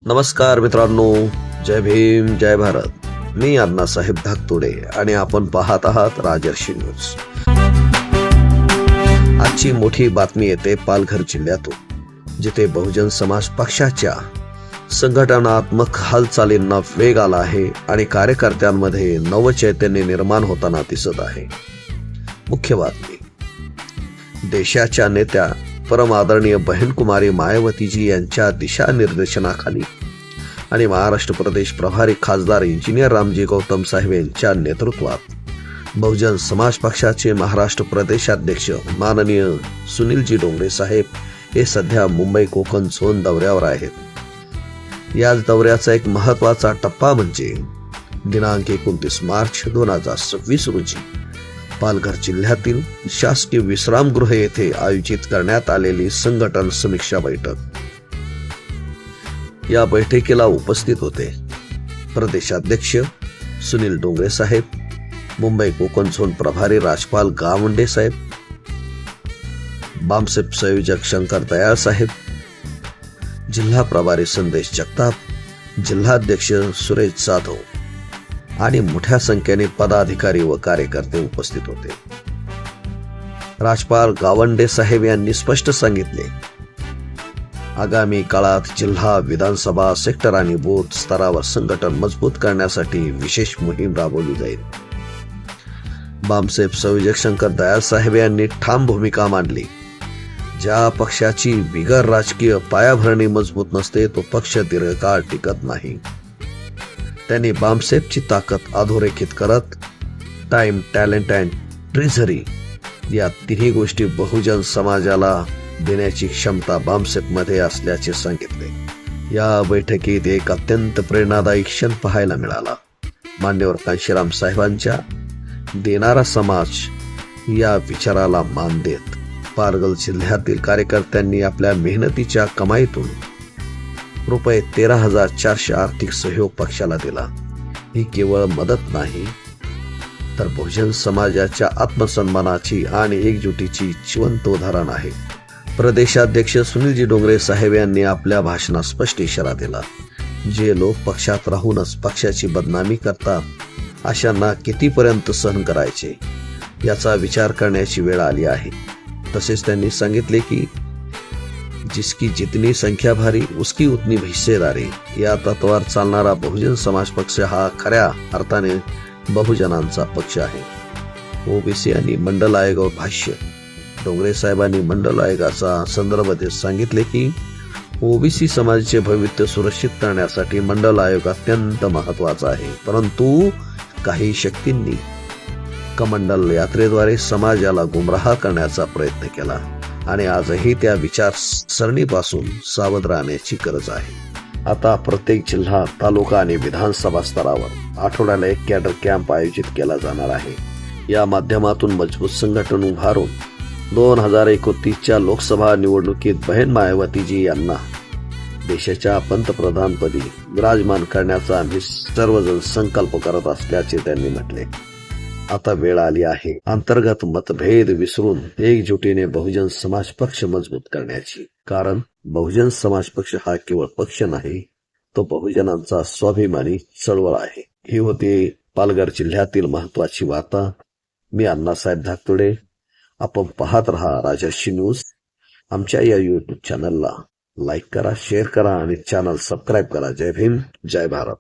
नमस्कार मित्रांनो, जय भीम जय भारत. मी अण्णासाहेब धाकतोडे आणि आपण पाहत आहात राजर्षी न्यूज. आजची मोठी बातमी येते पालघर जिल्ह्यातून, जिथे बहुजन समाज पक्षाच्या संघटनात्मक हालचालींना वेग आला आहे आणि कार्यकर्त्यांमध्ये नवचैतन्य निर्माण होताना दिसत आहे. मुख्य बातमी: देशाच्या नेत्या परमादरणीय बहीणकुमारी मायावतीजी यांच्या दिशानिर्देशनाखाली आणि महाराष्ट्र प्रदेश प्रभारी खासदार इंजिनियर रामजी गौतम साहेब यांच्या नेतृत्वात बहुजन समाज पक्षाचे महाराष्ट्र प्रदेशाध्यक्ष माननीय सुनीलजी डोंगरे साहेब हे सध्या मुंबई कोकण झोन दौऱ्यावर आहेत. याच दौऱ्याचा एक महत्वाचा टप्पा म्हणजे दिनांक 29 मार्च 2026 रोजी पालघर जिल्ह्यातील शासकीय विश्रामगृह येथे आयोजित करण्यात आलेली संघटन समीक्षा बैठक. या बैठकीला उपस्थित होते प्रदेशाध्यक्ष सुनील डोंगरे साहेब, मुंबई कोकण झोन प्रभारी राजपाल गावंडे साहेब, बामसेप संयोजक शंकर दयाळ साहेब, जिल्हा प्रभारी संदेश जगताप, जिल्हाध्यक्ष सुरेश जाधव आणि मोठ्या संख्येने पदाधिकारी व कार्यकर्ते उपस्थित होते. राजपाल गावंडे साहेब यांनी स्पष्ट सांगितले, आगामी काळात जिल्हा, विधानसभा, सेक्टर आणि बूथ स्तरावर संघटन मजबूत करण्यासाठी विशेष मोहीम राबवली जाईल. बामसेप संयोजक शंकर दयाळ साहेब यांनी ठाम भूमिका मांडली, ज्या पक्षाची बिगर राजकीय पायाभरणी मजबूत नसते तो पक्ष दीर्घकाळ टिकत नाही. त्यांनी बामसेपची ताकद अधोरेखित करत टाइम, टॅलेंट अँड ट्रेझरी या तिन्ही गोष्टी बहुजन समाजाला देण्याची क्षमता बामसेपमध्ये असल्याचे सांगितले. या बैठकीत एक अत्यंत प्रेरणादायी क्षण पाहायला मिळाला. मान्यवर कांशीराम साहेबांच्या देणारा समाज या विचाराला मान देत पालघर जिल्ह्यातील कार्यकर्त्यांनी आपल्या मेहनतीच्या कमाईतून रुपये 13,400 आर्थिक सहयोग पक्षाला दिला. ही केवळ मदत नाही, तर बहुजन समाजाच्या आत्मसन्मानाची आणि एकजुटीची जिवंत उदाहरण आहे. प्रदेशाध्यक्ष सुनीलजी डोंगरे साहेब यांनी आपल्या भाषणात स्पष्ट इशारा दिला, जे लोक पक्षात राहूनच पक्षाची बदनामी करतात, अशांना कितीपर्यंत सहन करायचे याचा विचार करण्याची वेळ आली आहे. तसेच त्यांनी सांगितले की जिसकी जितनी संख्या भारी उसकी उतनी हिस्सेदारी या तत्वावर चालणारा बहुजन समाज पक्ष हा खऱ्या अर्थाने बहुजनांचा पक्ष आहे. ओबीसी आणि मंडल आयोगावर भाष्य. डोंगरे साहेबांनी मंडल आयोगाचा संदर्भ देत सांगितले की ओबीसी समाजाचे भविष्य सुरक्षित करण्यासाठी मंडल आयोग अत्यंत महत्वाचा आहे, परंतु काही शक्तींनी कमंडल यात्रेद्वारे समाजाला गुमराह करण्याचा प्रयत्न केला आणि आजही त्या विचारसरणीपासून सावध राहण्याची गरज आहे. आता प्रत्येक जिल्हा, तालुका आणि विधानसभा स्तरावर आठवड्याला एक कॅडर कॅम्प आयोजित केला जाणार आहे. या माध्यमातून मजबूत संघटन उभारून 2029च्या लोकसभा निवडणुकीत बहीण मायावतीजी यांना देशाच्या पंतप्रधानपदी विराजमान करण्याचा आम्ही सर्वजण संकल्प करत असल्याचे त्यांनी म्हटले. आता वेळ आली आहे अंतर्गत मतभेद विसरून एकजुटीने बहुजन समाज पक्ष मजबूत करण्याची. कारण बहुजन समाज पक्ष हा केवळ पक्ष नाही, तो बहुजनांचा स्वाभिमानी चळवळ आहे. ही होती पालघर जिल्ह्यातील महत्वाची वार्ता. मी अण्णासाहेब धाकतोडे. आपण पाहत रहा राजर्षी न्यूज. आमच्या या YouTube चॅनलला लाईक करा, शेअर करा आणि चॅनल सबस्क्राईब करा. जय भीम जय भारत.